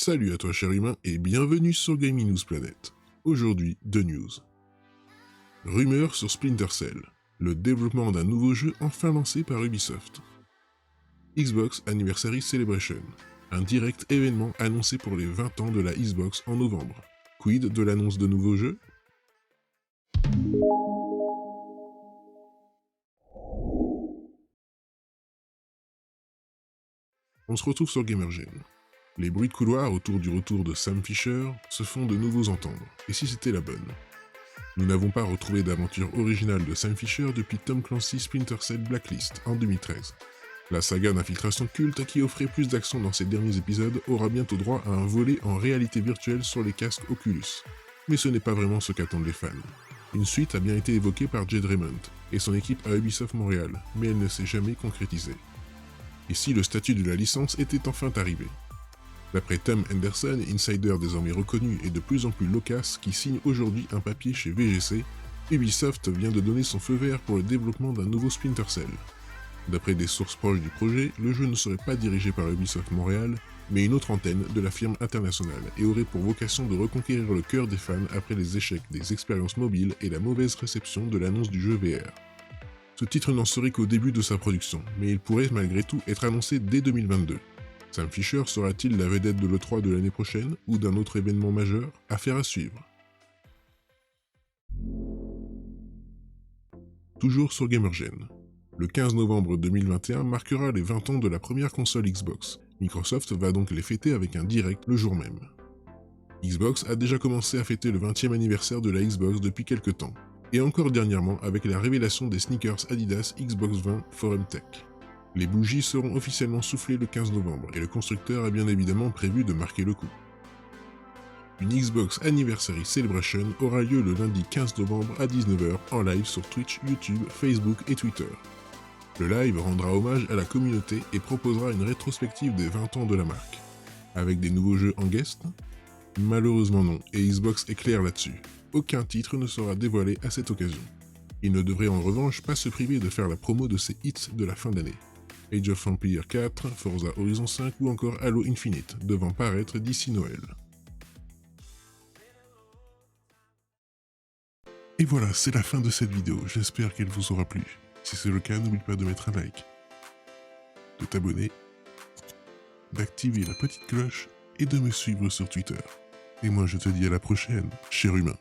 Salut à toi cher humain et bienvenue sur Gaming News Planet. Aujourd'hui, 2 news. Rumeur sur Splinter Cell, le développement d'un nouveau jeu enfin lancé par Ubisoft. Xbox Anniversary Celebration, un direct événement annoncé pour les 20 ans de la Xbox en novembre. Quid de l'annonce de nouveaux jeux? On se retrouve sur Gamergen. Les bruits de couloir autour du retour de Sam Fisher se font de nouveau entendre, et si c'était la bonne? Nous n'avons pas retrouvé d'aventure originale de Sam Fisher depuis Tom Clancy's Splinter Cell Blacklist en 2013. La saga d'infiltration culte qui offrait plus d'action dans ses derniers épisodes aura bientôt droit à un volet en réalité virtuelle sur les casques Oculus. Mais ce n'est pas vraiment ce qu'attendent les fans. Une suite a bien été évoquée par Jed Raymond et son équipe à Ubisoft Montréal, mais elle ne s'est jamais concrétisée. Ici, le statut de la licence était enfin arrivé. D'après Tom Henderson, insider désormais reconnu et de plus en plus loquace qui signe aujourd'hui un papier chez VGC, Ubisoft vient de donner son feu vert pour le développement d'un nouveau Splinter Cell. D'après des sources proches du projet, le jeu ne serait pas dirigé par Ubisoft Montréal, mais une autre antenne de la firme internationale et aurait pour vocation de reconquérir le cœur des fans après les échecs des expériences mobiles et la mauvaise réception de l'annonce du jeu VR. Ce titre n'en serait qu'au début de sa production, mais il pourrait malgré tout être annoncé dès 2022. Sam Fisher sera-t-il la vedette de l'E3 de l'année prochaine ou d'un autre événement majeur? Affaire à suivre. Toujours sur Gamergen. Le 15 novembre 2021 marquera les 20 ans de la première console Xbox. Microsoft va donc les fêter avec un direct le jour même. Xbox a déjà commencé à fêter le 20e anniversaire de la Xbox depuis quelques temps, et encore dernièrement avec la révélation des sneakers Adidas Xbox 20 Forum Tech. Les bougies seront officiellement soufflées le 15 novembre et le constructeur a bien évidemment prévu de marquer le coup. Une Xbox Anniversary Celebration aura lieu le lundi 15 novembre à 19h en live sur Twitch, YouTube, Facebook et Twitter. Le live rendra hommage à la communauté et proposera une rétrospective des 20 ans de la marque. Avec des nouveaux jeux en guest? Malheureusement non, et Xbox est clair là-dessus. Aucun titre ne sera dévoilé à cette occasion. Il ne devrait en revanche pas se priver de faire la promo de ses hits de la fin d'année. Age of Empires 4, Forza Horizon 5 ou encore Halo Infinite, devant paraître d'ici Noël. Et voilà, c'est la fin de cette vidéo, j'espère qu'elle vous aura plu. Si c'est le cas, n'oublie pas de mettre un like, de t'abonner, d'activer la petite cloche et de me suivre sur Twitter. Et moi je te dis à la prochaine, cher humain.